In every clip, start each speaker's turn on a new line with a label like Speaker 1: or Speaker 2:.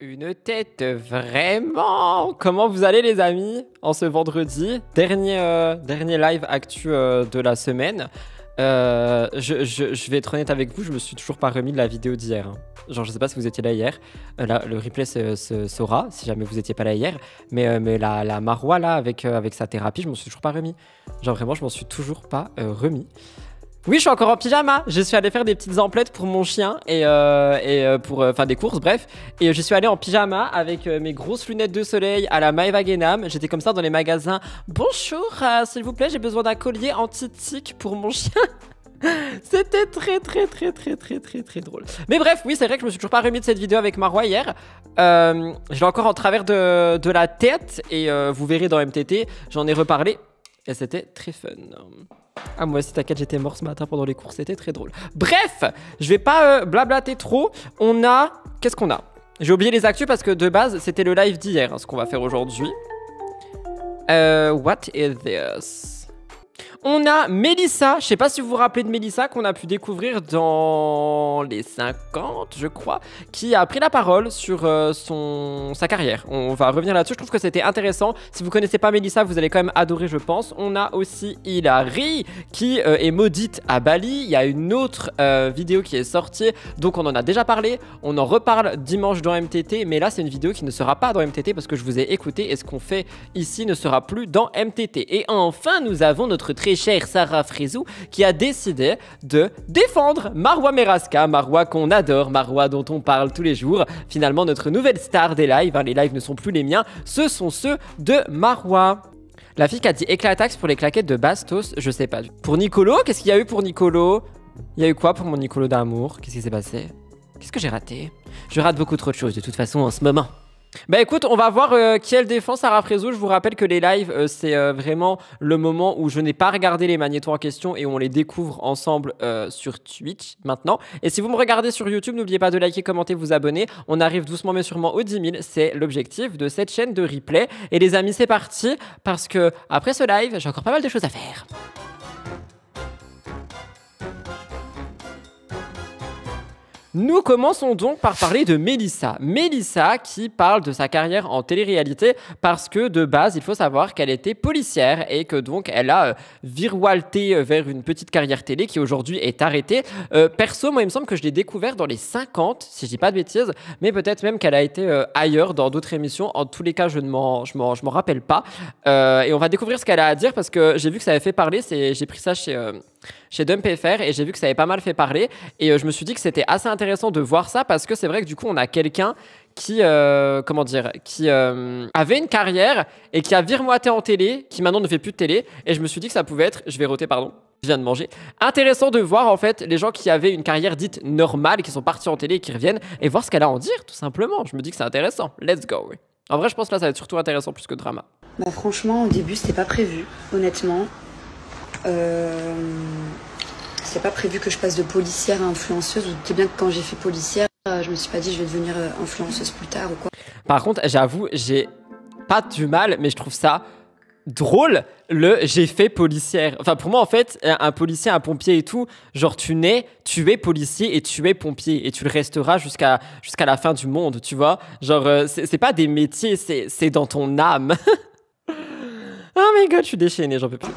Speaker 1: Une tête vraiment. Comment vous allez les amis en ce vendredi dernier live actu de la semaine. Je vais être honnête avec vous, je me suis toujours pas remis de la vidéo d'hier. Hein. Genre je sais pas si vous étiez là hier. Là, le replay se saura si jamais vous étiez pas là hier. Mais la Marwa là avec sa thérapie, je m'en suis toujours pas remis. Genre vraiment je m'en suis toujours pas remis. Oui, je suis encore en pyjama. Je suis allé faire des petites emplettes pour mon chien et pour enfin des courses, bref. Et je suis allé en pyjama avec mes grosses lunettes de soleil à la Maeva Genam. J'étais comme ça dans les magasins. Bonjour, s'il vous plaît, j'ai besoin d'un collier anti-tic pour mon chien. C'était très drôle. Mais bref, oui, c'est vrai que je me suis toujours pas remis de cette vidéo avec Marwa hier. Je l'ai encore en travers de la tête et vous verrez dans MTT, j'en ai reparlé et c'était très fun. Ah moi aussi t'inquiète, j'étais mort ce matin pendant les courses, c'était très drôle. Bref, je vais pas blablater trop. On a... Qu'est-ce qu'on a? J'ai oublié les actus parce que de base c'était le live d'hier, hein, ce qu'on va faire aujourd'hui. What is this? On a Mélissa, je sais pas si vous vous rappelez de Mélissa qu'on a pu découvrir dans les 50, je crois, qui a pris la parole sur sa carrière. On va revenir là-dessus, je trouve que c'était intéressant. Si vous connaissez pas Mélissa, vous allez quand même adorer, je pense. On a aussi Hilary qui est maudite à Bali. Il y a une autre vidéo qui est sortie, donc on en a déjà parlé. On en reparle dimanche dans MTT, mais là c'est une vidéo qui ne sera pas dans MTT parce que je vous ai écouté et ce qu'on fait ici ne sera plus dans MTT. Et enfin, nous avons notre très chère Sarah Frézou qui a décidé de défendre Marwa Meraska, Marwa qu'on adore, Marwa dont on parle tous les jours. Finalement, notre nouvelle star des lives, hein, les lives ne sont plus les miens, ce sont ceux de Marwa. La fille qui a dit éclataxe pour les claquettes de Bastos, je sais pas. Pour Nicolo, qu'est-ce qu'il y a eu pour Nicolo? Il y a eu quoi pour mon Nicolo d'amour? Qu'est-ce qui s'est passé? Qu'est-ce que j'ai raté? Je rate beaucoup trop de choses de toute façon en ce moment. Bah écoute, on va voir qui elle défend, Sarah Frézou. Je vous rappelle que les lives, c'est vraiment le moment où je n'ai pas regardé les magnétos en question et où on les découvre ensemble sur Twitch maintenant. Et si vous me regardez sur YouTube, n'oubliez pas de liker, commenter, vous abonner. On arrive doucement mais sûrement aux 10 000. C'est l'objectif de cette chaîne de replay. Et les amis, c'est parti parce que après ce live, j'ai encore pas mal de choses à faire. Nous commençons donc par parler de Mélissa. Mélissa qui parle de sa carrière en télé-réalité parce que de base, il faut savoir qu'elle était policière et que donc elle a virevolté vers une petite carrière télé qui aujourd'hui est arrêtée. Perso, moi il me semble que je l'ai découvert dans les 50, si je dis pas de bêtises, mais peut-être même qu'elle a été ailleurs dans d'autres émissions. En tous les cas, je m'en rappelle pas. Et on va découvrir ce qu'elle a à dire parce que j'ai vu que ça avait fait parler. J'ai pris ça chez DumpFR et j'ai vu que ça avait pas mal fait parler et je me suis dit que c'était assez intéressant de voir ça parce que c'est vrai que du coup on a quelqu'un qui comment dire, qui avait une carrière et qui a viremoité en télé, qui maintenant ne fait plus de télé et je me suis dit que ça pouvait être, je vais roter pardon, je viens de manger, intéressant de voir en fait les gens qui avaient une carrière dite normale, qui sont partis en télé et qui reviennent et voir ce qu'elle a à en dire tout simplement. Je me dis que c'est intéressant, let's go. En vrai je pense que là ça va être surtout intéressant plus que drama.
Speaker 2: Bah franchement au début c'était pas prévu, honnêtement. C'est pas prévu que je passe de policière à influenceuse. Vous doutez bien que quand j'ai fait policière, je me suis pas dit je vais devenir influenceuse plus tard ou quoi.
Speaker 1: Par contre, j'avoue, j'ai pas du mal, mais je trouve ça drôle, j'ai fait policière. Enfin, pour moi, en fait, un policier, un pompier et tout, genre tu es policier et tu es pompier et tu le resteras jusqu'à la fin du monde, tu vois. Genre, c'est pas des métiers, c'est dans ton âme. Oh my god, je suis déchaînée, j'en peux plus.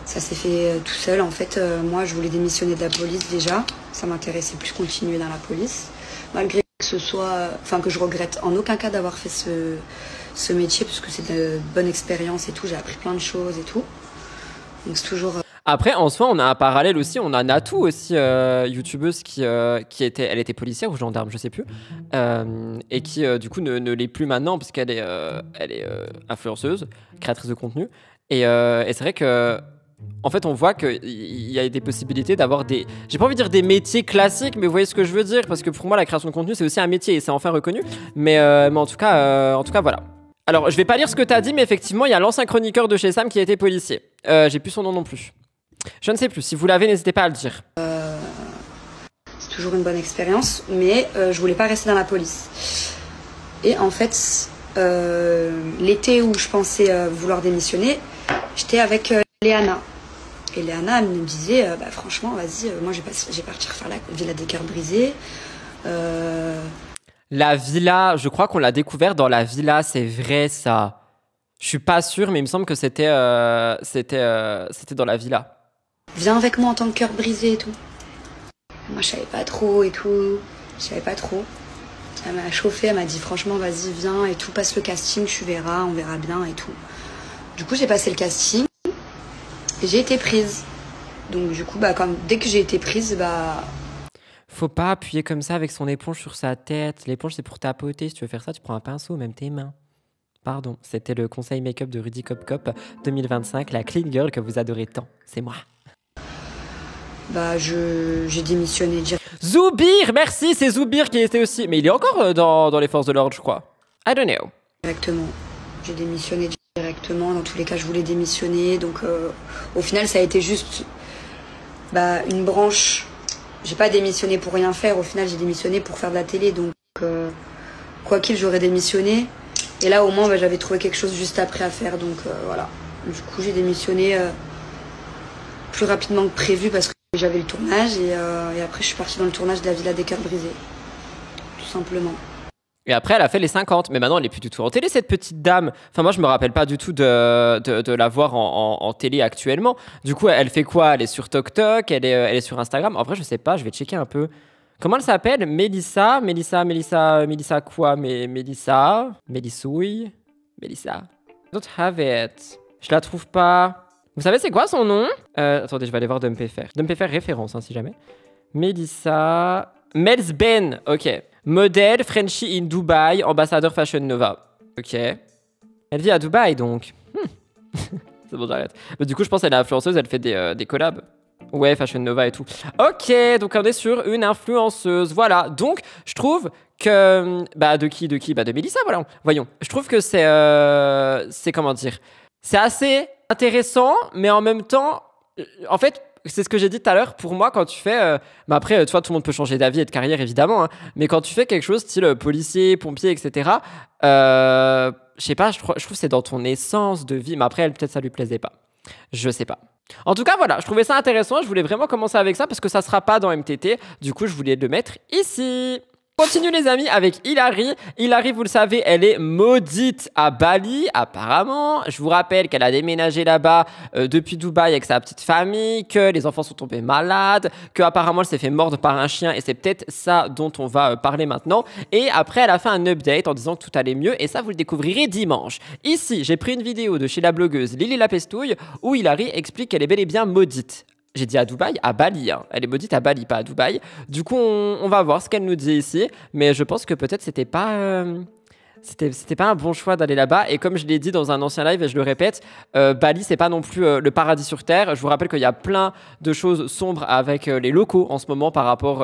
Speaker 2: Ça s'est fait tout seul. En fait, moi, je voulais démissionner de la police déjà. Ça m'intéressait plus continuer dans la police. Malgré que ce soit... Enfin, que je regrette en aucun cas d'avoir fait ce métier, parce que c'est de bonne expérience et tout. J'ai appris plein de choses et tout. Donc, c'est toujours...
Speaker 1: Après, en soi, on a un parallèle aussi. On a Natou aussi, youtubeuse elle était policière ou gendarme, je sais plus, et qui du coup ne l'est plus maintenant parce qu'elle est influenceuse, créatrice de contenu. Et c'est vrai que en fait, on voit qu'il y a des possibilités d'avoir des... J'ai pas envie de dire des métiers classiques, mais vous voyez ce que je veux dire. Parce que pour moi, la création de contenu, c'est aussi un métier et c'est enfin reconnu. Mais en tout cas, voilà. Alors, je vais pas lire ce que t'as dit, mais effectivement, il y a l'ancien chroniqueur de chez Sam qui a été policier. J'ai plus son nom non plus. Je ne sais plus. Si vous l'avez, n'hésitez pas à le dire.
Speaker 2: C'est toujours une bonne expérience, mais je voulais pas rester dans la police. Et en fait, l'été où je pensais vouloir démissionner, j'étais avec Léana. Et Léana, elle me disait, bah, franchement, vas-y, moi, je vais partir faire la Villa des Cœurs Brisés.
Speaker 1: La villa, je crois qu'on l'a découvert dans la villa, c'est vrai ça. Je suis pas sûr, mais il me semble que c'était dans la villa.
Speaker 2: Viens avec moi en tant que cœur brisé et tout. Moi, je savais pas trop et tout. Je savais pas trop. Elle m'a chauffé, elle m'a dit franchement, vas-y, viens et tout, passe le casting, tu verras, on verra bien et tout. Du coup, j'ai passé le casting et j'ai été prise. Donc, du coup, dès que j'ai été prise,
Speaker 1: Faut pas appuyer comme ça avec son éponge sur sa tête. L'éponge, c'est pour tapoter. Si tu veux faire ça, tu prends un pinceau, même tes mains. Pardon, c'était le conseil make-up de Rudy Cop Cop 2025, la clean girl que vous adorez tant. C'est moi.
Speaker 2: J'ai démissionné
Speaker 1: Zoubir, merci, c'est Zoubir qui était aussi. Mais il est encore dans les forces de l'ordre, je crois. I don't know.
Speaker 2: directement. J'ai démissionné directement. Dans tous les cas, je voulais démissionner. Donc, au final, ça a été juste une branche. J'ai pas démissionné pour rien faire. Au final, j'ai démissionné pour faire de la télé. Donc, quoi qu'il, j'aurais démissionné. Et là, au moins, j'avais trouvé quelque chose juste après à faire. Donc, voilà. Du coup, j'ai démissionné plus rapidement que prévu parce que j'avais le tournage. Et après, je suis partie dans le tournage de la Villa des Cœurs Brisés. Tout simplement.
Speaker 1: Et après, elle a fait les 50. Mais maintenant, elle est plus du tout en télé, cette petite dame. Enfin, moi, je me rappelle pas du tout de la voir en télé actuellement. Du coup, elle fait quoi? Elle est sur TokTok, elle est sur Instagram. Après, je sais pas, je vais checker un peu. Comment elle s'appelle? Mélissa quoi? Mélissouille? Mélissa. I don't have it. Je la trouve pas. Vous savez, c'est quoi son nom? Attendez, je vais aller voir Dumpéfer. Dumpéfer référence, hein, si jamais. Mélissa... Melsben, ok. Modèle, Frenchie in Dubaï, ambassadeur Fashion Nova. Ok. Elle vit à Dubaï, donc. C'est bon, j'arrête. Mais du coup, je pense qu'elle est influenceuse, elle fait des collabs. Ouais, Fashion Nova et tout. Ok, donc on est sur une influenceuse. Voilà, donc je trouve que... de qui? De Mélissa, voilà. Voyons. Je trouve que c'est comment dire? C'est assez intéressant, mais en même temps... En fait, c'est ce que j'ai dit tout à l'heure. Pour moi, quand tu fais... après, tu vois, tout le monde peut changer d'avis et de carrière, évidemment. Hein, mais quand tu fais quelque chose style policier, pompier, etc., je sais pas, je trouve que c'est dans ton essence de vie. Mais après, peut-être ça lui plaisait pas. Je sais pas. En tout cas, voilà, je trouvais ça intéressant. Je voulais vraiment commencer avec ça parce que ça sera pas dans MTT. Du coup, je voulais le mettre ici. Continue les amis avec Hilary. Hilary, vous le savez, elle est maudite à Bali apparemment. Je vous rappelle qu'elle a déménagé là-bas depuis Dubaï avec sa petite famille, que les enfants sont tombés malades, que apparemment elle s'est fait mordre par un chien et c'est peut-être ça dont on va parler maintenant. Et après, elle a fait un update en disant que tout allait mieux et ça, vous le découvrirez dimanche. Ici, j'ai pris une vidéo de chez la blogueuse Lily la Pestouille où Hilary explique qu'elle est bel et bien maudite. J'ai dit à Dubaï, à Bali. Hein. Elle est maudite à Bali, pas à Dubaï. Du coup, on va voir ce qu'elle nous dit ici. Mais je pense que peut-être c'était pas un bon choix d'aller là-bas. Et comme je l'ai dit dans un ancien live, et je le répète, Bali, c'est pas non plus le paradis sur Terre. Je vous rappelle qu'il y a plein de choses sombres avec les locaux en ce moment par rapport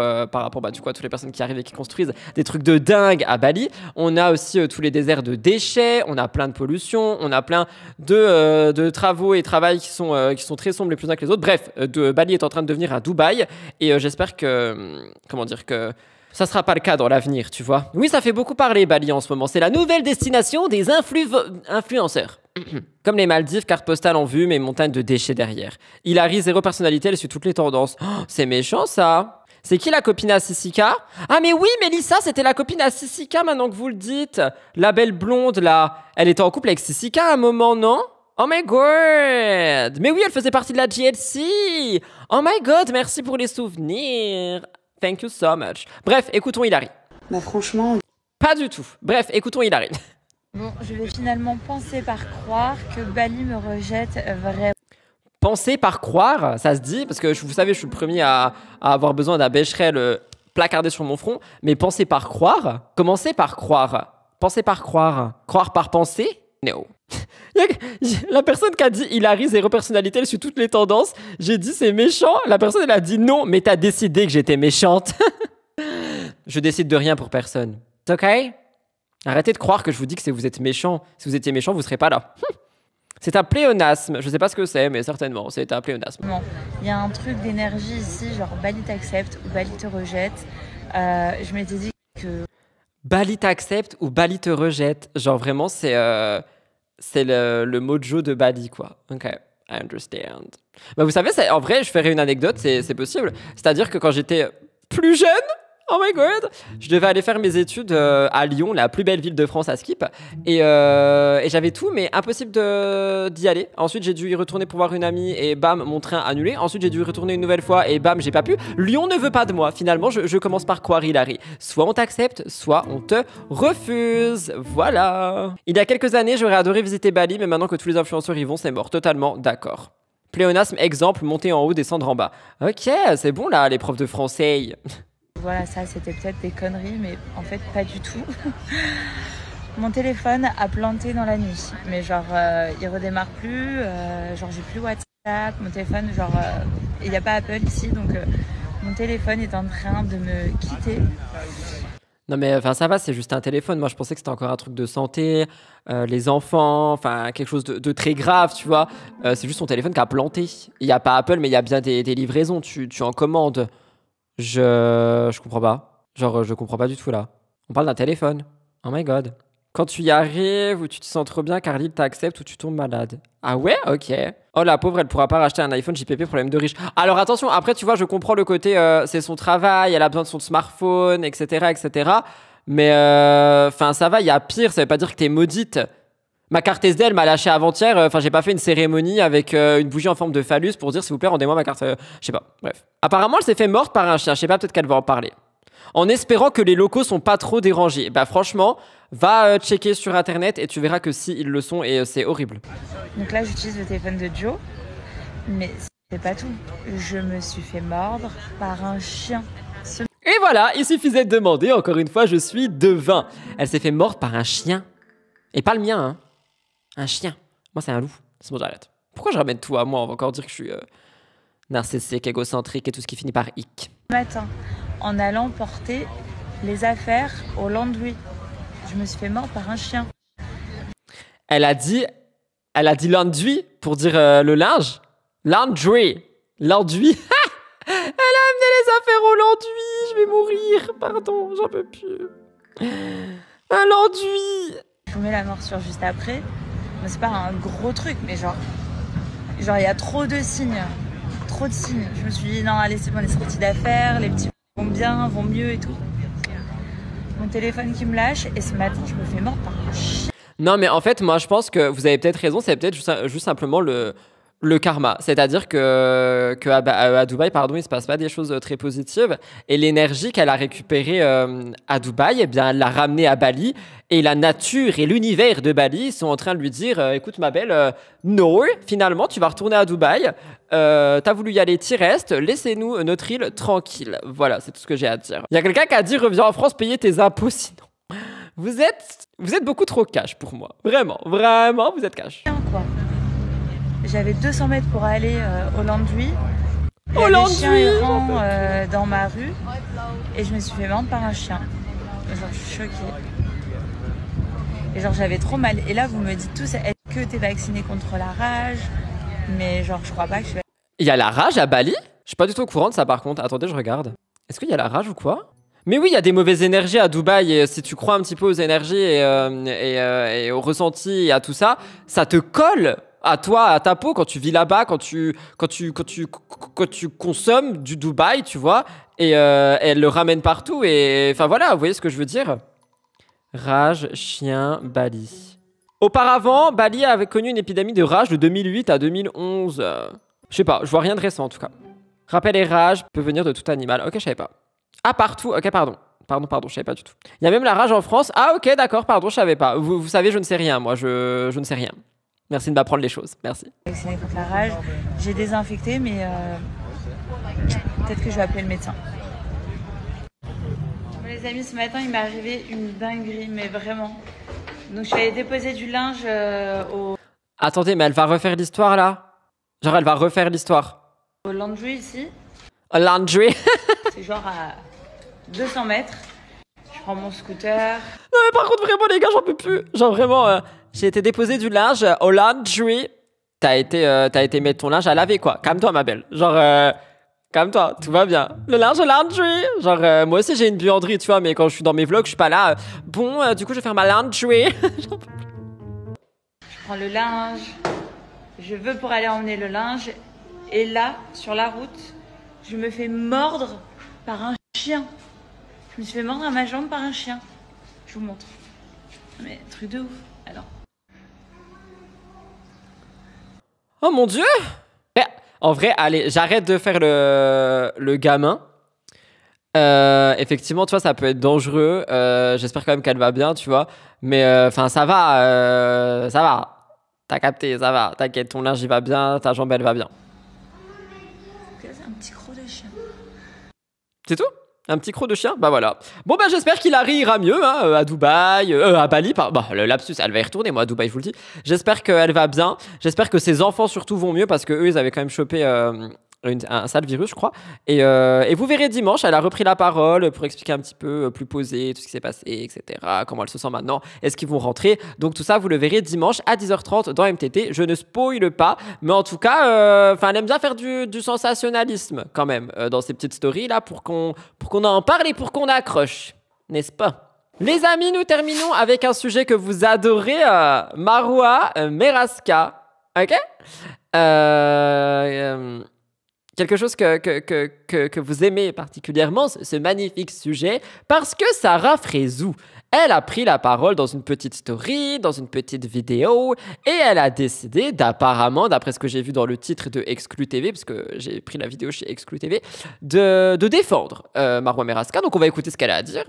Speaker 1: du coup, à toutes les personnes qui arrivent et qui construisent des trucs de dingue à Bali. On a aussi tous les déserts de déchets, on a plein de pollution, on a plein de travaux et travails qui sont très sombres les plus uns que les autres. Bref, Bali est en train de devenir à Dubaï et j'espère que ça sera pas le cas dans l'avenir, tu vois. Oui, ça fait beaucoup parler Bali en ce moment. C'est la nouvelle destination des influenceurs. Comme les Maldives, carte postale en vue, mais montagne de déchets derrière. Hilary, zéro personnalité, elle suit toutes les tendances. Oh, c'est méchant ça. C'est qui la copine à Sissika? Ah mais oui, Mélissa, c'était la copine à Sissika maintenant que vous le dites. La belle blonde là. Elle était en couple avec Sissika à un moment, non? Oh my god. Mais oui, elle faisait partie de la GLC. Oh my god, merci pour les souvenirs. Thank you so much. Bref, écoutons Hilary.
Speaker 2: Franchement...
Speaker 1: Pas du tout. Bref, écoutons Hilary.
Speaker 3: Bon, je vais finalement penser par croire que Bali me rejette vraiment.
Speaker 1: Penser par croire, ça se dit, parce que vous savez, je suis le premier à avoir besoin d'un Becherel placardé sur mon front, mais penser par croire, commencer par croire, penser par croire, croire par penser, no. La personne qui a dit Hilary, zéro personnalité, elle suit toutes les tendances. J'ai dit c'est méchant. La personne elle a dit non, mais t'as décidé que j'étais méchante. Je décide de rien pour personne. C'est ok? Arrêtez de croire que je vous dis que vous êtes méchant. Si vous étiez méchant, vous serez pas là. C'est un pléonasme. Je sais pas ce que c'est, mais certainement, c'est un pléonasme.
Speaker 3: Il y a un truc d'énergie ici, genre Bali t'accepte ou Bali te rejette. Je m'étais dit que... Bali
Speaker 1: t'accepte ou Bali te rejette. Genre vraiment, c'est le mojo de Bali, quoi. Ok, I understand. Vous savez, en vrai, je ferai une anecdote, c'est possible. C'est-à-dire que quand j'étais plus jeune, Oh my god! Je devais aller faire mes études à Lyon, la plus belle ville de France à Skip. Et j'avais tout, mais impossible d'y aller. Ensuite, j'ai dû y retourner pour voir une amie et bam, mon train annulé. Ensuite, j'ai dû y retourner une nouvelle fois et bam, j'ai pas pu. Lyon ne veut pas de moi. Finalement, je commence par quoi, Hilary? Soit on t'accepte, soit on te refuse. Voilà. Il y a quelques années, j'aurais adoré visiter Bali, mais maintenant que tous les influenceurs y vont, c'est mort. Totalement d'accord. Pléonasme, exemple, monter en haut, descendre en bas. Ok, c'est bon là, les profs de français.
Speaker 3: Voilà, ça c'était peut-être des conneries, mais en fait pas du tout. Mon téléphone a planté dans la nuit, mais genre il redémarre plus, genre j'ai plus WhatsApp, mon téléphone, genre il n'y a pas Apple ici, donc mon téléphone est en train de me quitter.
Speaker 1: Non mais enfin ça va, c'est juste un téléphone. Moi je pensais que c'était encore un truc de santé, les enfants, enfin quelque chose de très grave, tu vois. C'est juste ton téléphone qui a planté. Il n'y a pas Apple, mais il y a bien des livraisons, tu en commandes. Je comprends pas. Genre, je comprends pas du tout là. On parle d'un téléphone. Oh my god. Quand tu y arrives, ou tu te sens trop bien, Carly t'accepte ou tu tombes malade. Ah ouais? Ok. Oh la pauvre, elle pourra pas racheter un iPhone JPP, problème de riche. Alors attention, après tu vois, je comprends le côté, c'est son travail, elle a besoin de son smartphone, etc. etc. Mais enfin ça va, il y a pire, ça veut pas dire que t'es maudite. Ma carte SD, elle m'a lâché avant-hier. Enfin, j'ai pas fait une cérémonie avec une bougie en forme de phallus pour dire s'il vous plaît, rendez-moi ma carte. Je sais pas. Bref. Apparemment, elle s'est fait morte par un chien. Je sais pas, peut-être qu'elle va en parler. En espérant que les locaux sont pas trop dérangés. Bah, franchement, va checker sur internet et tu verras que si ils le sont et c'est horrible.
Speaker 3: Donc là, j'utilise le téléphone de Joe, mais c'est pas tout. Je me suis fait mordre par un chien.
Speaker 1: Et voilà, il suffisait de demander. Encore une fois, je suis devin. Elle s'est fait morte par un chien. Et pas le mien, hein. Un chien. Moi, c'est un loup. C'est bon, j'arrête. Pourquoi je ramène tout à moi? On va encore dire que je suis narcissique, égocentrique et tout ce qui finit par hic.
Speaker 3: Matin, en allant porter les affaires au laundry, je me suis fait mordre par un chien.
Speaker 1: Elle a dit laundry pour dire le linge. Laundry. Laundry. Elle a amené les affaires au laundry. Je vais mourir. Pardon, j'en peux plus. Un laundry.
Speaker 3: Je vous mets la morsure juste après. Mais c'est pas un gros truc, mais genre il y a trop de signes. Trop de signes. Je me suis dit non, allez, c'est bon, les sorties d'affaires, les petits vont bien, vont mieux et tout. Mon téléphone qui me lâche et ce matin, je me fais mordre par un chien.
Speaker 1: Non, mais en fait, moi, je pense que vous avez peut-être raison. C'est peut-être juste simplement le karma. C'est-à-dire que à Dubaï, pardon, il se passe pas des choses très positives. Et l'énergie qu'elle a récupérée à Dubaï, eh bien, elle l'a ramenée à Bali. Et la nature et l'univers de Bali sont en train de lui dire écoute, ma belle, non, finalement, tu vas retourner à Dubaï. T'as voulu y aller, t'y restes. Laissez-nous notre île tranquille. Voilà, c'est tout ce que j'ai à dire. Il y a quelqu'un qui a dit reviens en France payer tes impôts sinon. Vous êtes beaucoup trop cash pour moi. Vraiment, vraiment, vous êtes cash.
Speaker 3: Quoi. J'avais 200 mètres pour aller au laundry.
Speaker 1: Au laundry,
Speaker 3: chien errant dans ma rue. Et je me suis fait mordre par un chien. Genre, je suis choquée. Et genre, j'avais trop mal. Et là, vous me dites tous, est-ce que t'es vacciné contre la rage? Mais genre, je crois pas que je suis...
Speaker 1: Il y a la rage à Bali? Je suis pas du tout au courant de ça par contre. Attendez, je regarde. Est-ce qu'il y a la rage ou quoi? Mais oui, il y a des mauvaises énergies à Dubaï. Et si tu crois un petit peu aux énergies et au ressenti et à tout ça, ça te colle à toi, à ta peau quand tu vis là-bas, quand tu consommes du Dubaï, tu vois. Et elle le ramène partout. Et enfin voilà, vous voyez ce que je veux dire? Rage, chien, Bali. Auparavant, Bali avait connu une épidémie de rage de 2008 à 2011. Je sais pas, je vois rien de récent en tout cas. Rappel et rage peut venir de tout animal. Ok, je savais pas. Ah, partout. Ok, pardon. Pardon, je savais pas du tout. Il y a même la rage en France. Ah, ok, d'accord, pardon, je savais pas. Vous savez, je ne sais rien, moi, je ne sais rien. Merci de m'apprendre les choses, merci.
Speaker 3: Vacciné contre la rage, j'ai désinfecté, mais peut-être que je vais appeler le médecin. Les amis, ce matin, il m'est arrivé une dinguerie, mais vraiment. Donc, je suis allée déposer du linge au...
Speaker 1: Attendez, mais elle va refaire l'histoire, là? Genre, elle va refaire l'histoire.
Speaker 3: Au laundry, ici.
Speaker 1: Au laundry?
Speaker 3: C'est genre à 200 mètres. Je prends mon scooter.
Speaker 1: Non, mais par contre, vraiment, les gars, j'en peux plus. Genre, vraiment, j'ai été déposer du linge au laundry. T'as été mettre ton linge à laver, quoi. Calme-toi, ma belle. Genre... Calme-toi, tout va bien. Le linge au laundry. Genre, moi aussi j'ai une buanderie, tu vois, mais quand je suis dans mes vlogs, je suis pas là. Bon, du coup, je vais faire ma laundry.
Speaker 3: Je prends le linge. Je veux pour aller emmener le linge. Et là, sur la route, je me fais mordre par un chien. Je me suis fait mordre à ma jambe par un chien. Je vous montre. Mais truc de ouf. Alors.
Speaker 1: Oh mon Dieu! En vrai, allez, j'arrête de faire le gamin. Effectivement, tu vois, ça peut être dangereux. J'espère quand même qu'elle va bien, tu vois. Mais enfin, ça va. Ça va. T'as capté, ça va. T'inquiète, ton linge il va bien, ta jambe elle va bien.
Speaker 3: C'est un petit croc de chien.
Speaker 1: C'est tout? Un petit croc de chien? Bah voilà. Bon bah j'espère qu'il ira mieux hein, à Dubaï, à Bali. Bah le lapsus, elle va y retourner moi à Dubaï, je vous le dis. J'espère qu'elle va bien. J'espère que ses enfants surtout vont mieux parce que eux ils avaient quand même chopé un sale virus, je crois. Et vous verrez dimanche, elle a repris la parole pour expliquer un petit peu plus posé tout ce qui s'est passé, etc. Comment elle se sent maintenant, est-ce qu'ils vont rentrer. Donc tout ça, vous le verrez dimanche à 10h30 dans MTT. Je ne spoile pas, mais en tout cas, elle aime bien faire du sensationnalisme quand même dans ces petites stories là pour qu'on en parle et pour qu'on accroche, n'est-ce pas? Les amis, nous terminons avec un sujet que vous adorez, Marwa Meraska. Ok? Quelque chose que vous aimez particulièrement, ce magnifique sujet, parce que Sarah Frézou, elle a pris la parole dans une petite story, dans une petite vidéo, et elle a décidé d'apparemment, d'après ce que j'ai vu dans le titre de Exclu TV, parce que j'ai pris la vidéo chez Exclu TV, de défendre Marwa Meraska. Donc on va écouter ce qu'elle a à dire.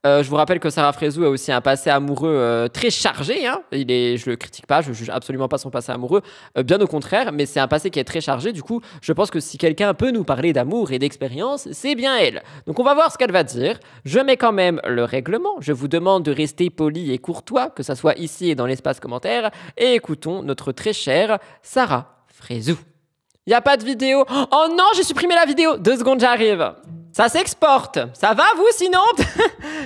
Speaker 1: Je vous rappelle que Sarah Frézou a aussi un passé amoureux très chargé. Hein. Je le critique pas, je juge absolument pas son passé amoureux, bien au contraire, mais c'est un passé qui est très chargé. Du coup, je pense que si quelqu'un peut nous parler d'amour et d'expérience, c'est bien elle. Donc on va voir ce qu'elle va dire. Je mets quand même le règlement. Je vous demande de rester poli et courtois, que ça soit ici et dans l'espace commentaire. Et écoutons notre très chère Sarah Frézou. Y a pas de vidéo. Oh non, j'ai supprimé la vidéo. 2 secondes, j'arrive. Ça s'exporte. Ça va, vous, sinon?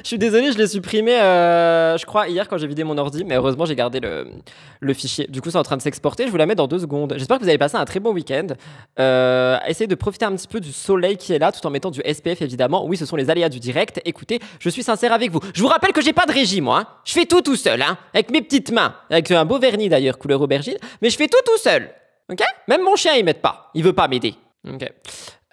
Speaker 1: Je suis désolé, je l'ai supprimé, je crois, hier quand j'ai vidé mon ordi. Mais heureusement, j'ai gardé le fichier. Du coup, c'est en train de s'exporter. Je vous la mets dans 2 secondes. J'espère que vous avez passé un très bon week-end. Essayez de profiter un petit peu du soleil qui est là, tout en mettant du SPF, évidemment. Oui, ce sont les aléas du direct. Écoutez, je suis sincère avec vous. Je vous rappelle que j'ai pas de régie, moi. Hein. Je fais tout seul, hein, avec mes petites mains. Avec un beau vernis, d'ailleurs, couleur aubergine. Mais je fais tout seul. Ok? Même mon chien, il m'aide pas. Il veut pas m'aider. Ok.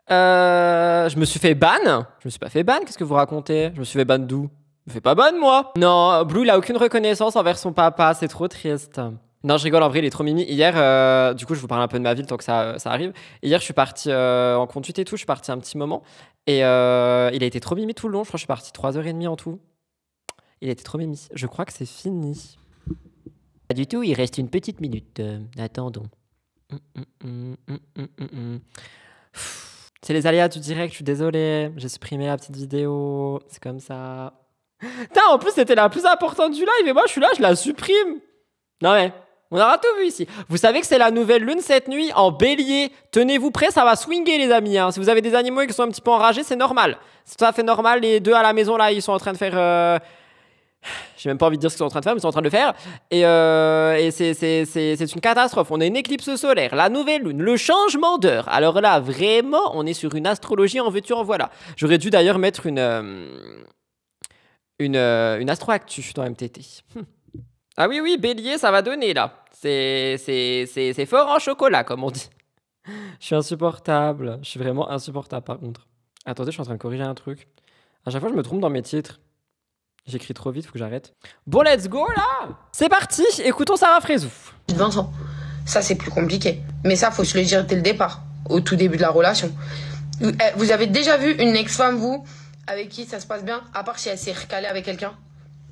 Speaker 1: Je me suis fait ban. Je me suis pas fait ban, qu'est-ce que vous racontez? Je me suis fait ban d'où? Je me fais pas ban, moi. Non, Blue, il a aucune reconnaissance envers son papa, c'est trop triste. Non, je rigole, en vrai, il est trop mimi. Hier, du coup, je vous parle un peu de ma ville tant que ça arrive. Hier, je suis parti en conduite et tout, je suis parti un petit moment. Et il a été trop mimi tout le long, je crois que je suis parti 3h30 en tout. Il a été trop mimi. Je crois que c'est fini. Pas du tout, il reste une petite minute. Attendons. C'est les aléas du direct, je suis désolé. J'ai supprimé la petite vidéo. C'est comme ça. Putain, en plus, c'était la plus importante du live. Et moi, je suis là, je la supprime. Non, mais on aura tout vu ici. Vous savez que c'est la nouvelle lune cette nuit en bélier. Tenez-vous prêts, ça va swinger, les amis. Hein. Si vous avez des animaux qui sont un petit peu enragés, c'est normal. C'est tout à fait normal. Les deux à la maison, là, ils sont en train de faire. J'ai même pas envie de dire ce qu'ils sont en train de faire, mais ils sont en train de le faire. Et c'est une catastrophe. On a une éclipse solaire, la nouvelle lune, le changement d'heure. Alors là, vraiment, on est sur une astrologie en veux-tu, en voilà. J'aurais dû d'ailleurs mettre une astro-actu dans MTT. Ah oui, bélier, ça va donner là. C'est fort en chocolat, comme on dit. Je suis insupportable. Je suis vraiment insupportable, par contre. Attendez, je suis en train de corriger un truc. À chaque fois, je me trompe dans mes titres. J'écris trop vite, faut que j'arrête. Bon, let's go là. C'est parti, écoutons Sarah Frézou.
Speaker 4: 20 ans. Ça, c'est plus compliqué. Mais ça, faut se le dire dès le départ, au tout début de la relation. Vous avez déjà vu une ex-femme, vous, avec qui ça se passe bien, à part si elle s'est recalée avec quelqu'un?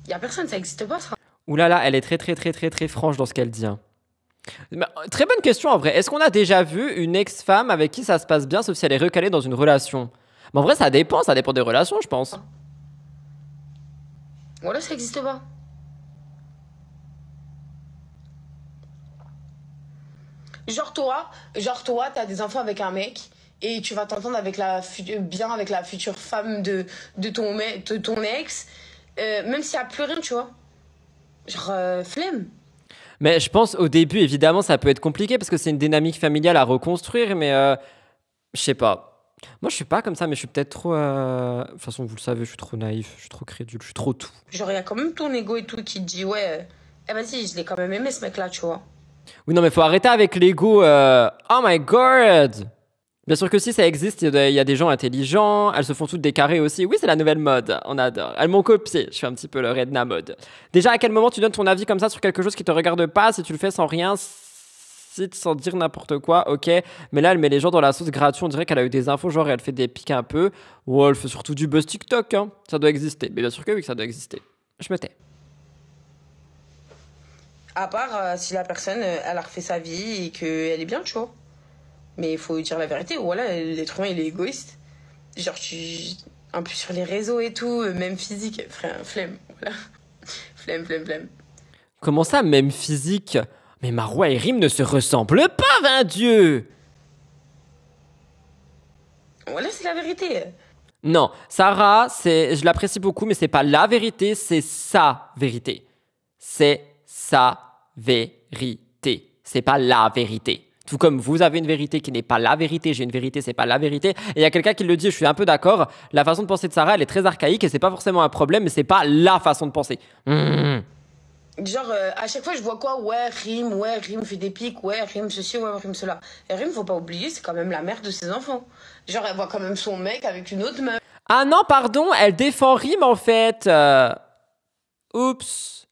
Speaker 4: Y a personne, ça existe pas, ça.
Speaker 1: Ouh là là, elle est très franche dans ce qu'elle dit. Hein. Très bonne question en vrai. Est-ce qu'on a déjà vu une ex-femme avec qui ça se passe bien, sauf si elle est recalée dans une relation? Mais en vrai, ça dépend des relations, je pense.
Speaker 4: Voilà, ça existe pas. Genre toi, t'as des enfants avec un mec et tu vas t'entendre avec bien avec la future femme de ton ex, même s'il n'y a plus rien, tu vois. Genre, flemme.
Speaker 1: Mais je pense au début, évidemment, ça peut être compliqué parce que c'est une dynamique familiale à reconstruire, mais je sais pas. Moi, je suis pas comme ça, mais je suis peut-être trop... De toute façon, vous le savez, je suis trop naïf, je suis trop crédule, je suis trop tout.
Speaker 4: Genre, il y a quand même ton ego et tout qui te dit, ouais, vas-y, je l'ai quand même aimé, ce mec-là, tu vois.
Speaker 1: Oui, non, mais faut arrêter avec l'ego. Oh my god! Bien sûr que si, ça existe, il y a des gens intelligents, elles se font toutes des carrés aussi. Oui, c'est la nouvelle mode, on adore. Elles m'ont copié, je suis un petit peu le Redna mode. Déjà, à quel moment tu donnes ton avis comme ça sur quelque chose qui te regarde pas, si tu le fais sans rien, sans dire n'importe quoi, ok. Mais là, elle met les gens dans la sauce gratuite, on dirait qu'elle a eu des infos, genre elle fait des pics un peu. Ou elle fait surtout du buzz TikTok, hein. Ça doit exister. Mais bien sûr que oui, que ça doit exister. Je me tais.
Speaker 4: À part si la personne, elle a refait sa vie et qu'elle est bien, tu vois. Mais il faut dire la vérité. Voilà, l'être humain, il est égoïste. Genre, un peu sur les réseaux et tout, même physique. Flemme, voilà. Flemme.
Speaker 1: Comment ça, même physique? Mais Marois et Rim ne se ressemblent pas, vain Dieu!
Speaker 4: Voilà, c'est la vérité.
Speaker 1: Non, Sarah, je l'apprécie beaucoup, mais c'est pas la vérité, c'est sa vérité. C'est sa vérité. C'est pas la vérité. Tout comme vous avez une vérité qui n'est pas la vérité, j'ai une vérité, c'est pas la vérité. Et il y a quelqu'un qui le dit, je suis un peu d'accord. La façon de penser de Sarah, elle est très archaïque et c'est pas forcément un problème, mais c'est pas la façon de penser.
Speaker 4: Genre, à chaque fois, je vois quoi? Ouais, Rim fait des pics, ouais, Rim ceci, ouais, Rim cela. Et Rim, faut pas oublier, c'est quand même la mère de ses enfants. Genre, elle voit quand même son mec avec une autre meuf.
Speaker 1: Ah non, pardon, elle défend Rim en fait. Oups.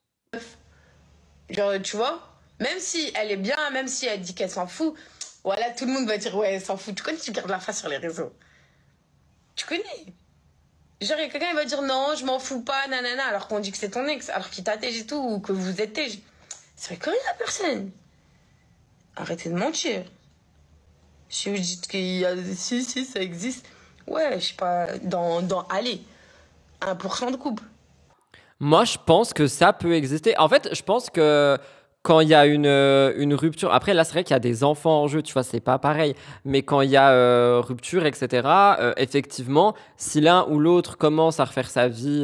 Speaker 4: Genre, tu vois? Même si elle est bien, même si elle dit qu'elle s'en fout, voilà, tout le monde va dire ouais, elle s'en fout. Tu connais, tu gardes la face sur les réseaux. Tu connais. Genre, il y a quelqu'un qui va dire non, je m'en fous pas, nanana, alors qu'on dit que c'est ton ex, alors qu'il t'a tège et tout, ou que vous êtes tège. C'est vrai, connaît la personne. Arrêtez de mentir. Si vous dites qu'il y a. Si, ça existe. Ouais, je sais pas, allez, 1% de couple.
Speaker 1: Moi, je pense que ça peut exister. En fait, je pense que quand il y a une rupture, après là c'est vrai qu'il y a des enfants en jeu, tu vois, c'est pas pareil, mais quand il y a rupture, etc., effectivement, si l'un ou l'autre commence à refaire sa vie,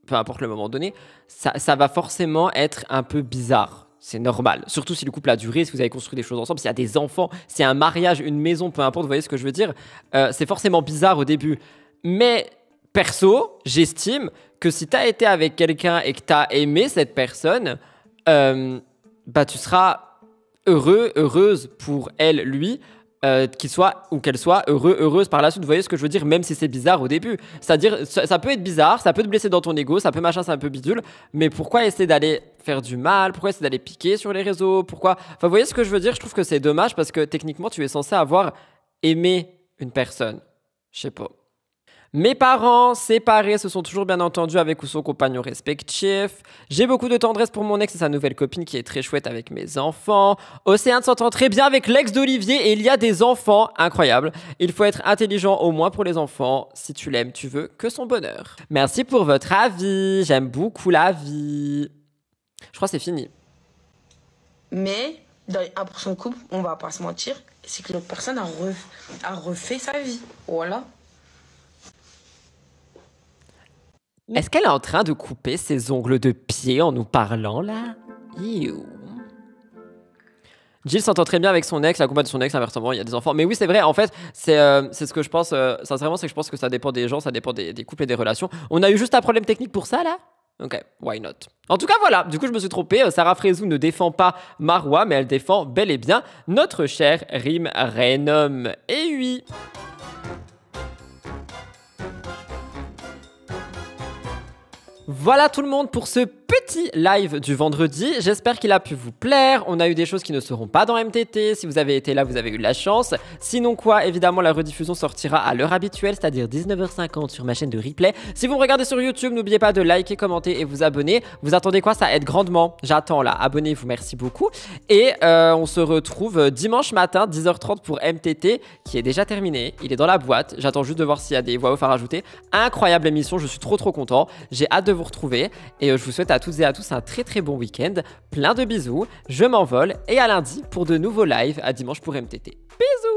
Speaker 1: peu importe le moment donné, ça va forcément être un peu bizarre. C'est normal, surtout si le couple a duré, si vous avez construit des choses ensemble, s'il y a des enfants, s'il y a un mariage, une maison, peu importe, vous voyez ce que je veux dire, c'est forcément bizarre au début. Mais perso, j'estime que si tu as été avec quelqu'un et que tu as aimé cette personne, bah, tu seras heureuse pour elle, lui, qu'il soit ou qu'elle soit heureuse par la suite. Vous voyez ce que je veux dire, même si c'est bizarre au début. C'est-à-dire, ça peut être bizarre, ça peut te blesser dans ton ego, ça peut machin, c'est un peu bidule, mais pourquoi essayer d'aller faire du mal? Pourquoi essayer d'aller piquer sur les réseaux? Pourquoi? Enfin, vous voyez ce que je veux dire? Je trouve que c'est dommage parce que techniquement, tu es censé avoir aimé une personne. Je sais pas. Mes parents séparés se sont toujours bien entendus avec ou son compagnon respectif. J'ai beaucoup de tendresse pour mon ex et sa nouvelle copine qui est très chouette avec mes enfants. Océane s'entend très bien avec l'ex d'Olivier et il y a des enfants. Incroyable. Il faut être intelligent au moins pour les enfants. Si tu l'aimes, tu veux que son bonheur. Merci pour votre avis. J'aime beaucoup la vie. Je crois que c'est fini.
Speaker 4: Mais dans les 1% de couple, on va pas se mentir, c'est que l'autre personne a refait sa vie. Voilà.
Speaker 1: Est-ce qu'elle est en train de couper ses ongles de pied en nous parlant, là? Ew. Jill s'entend très bien avec son ex, la compagne de son ex, inversement, il y a des enfants. Mais oui, c'est vrai, en fait, c'est ce que je pense, sincèrement, c'est que je pense que ça dépend des gens, ça dépend des couples et des relations. On a eu juste un problème technique pour ça, là? Ok, why not? En tout cas, voilà, du coup, je me suis trompé. Sarah Frézou ne défend pas Marois, mais elle défend bel et bien notre cher Rim Renom. Et oui! Voilà tout le monde pour ce petit live du vendredi. J'espère qu'il a pu vous plaire. On a eu des choses qui ne seront pas dans MTT. Si vous avez été là, vous avez eu de la chance. Sinon quoi, évidemment, la rediffusion sortira à l'heure habituelle, c'est-à-dire 19h50 sur ma chaîne de replay. Si vous me regardez sur YouTube, n'oubliez pas de liker, commenter et vous abonner. Vous attendez quoi? Ça aide grandement. J'attends là. Abonnez-vous, merci beaucoup. Et on se retrouve dimanche matin, 10h30 pour MTT, qui est déjà terminé. Il est dans la boîte. J'attends juste de voir s'il y a des voix off à rajouter. Incroyable émission, je suis trop content. J'ai hâte de vous retrouver et je vous souhaite à toutes et à tous un très bon week-end. Plein de bisous, je m'envole et à lundi pour de nouveaux lives, à dimanche pour MTT. Bisous!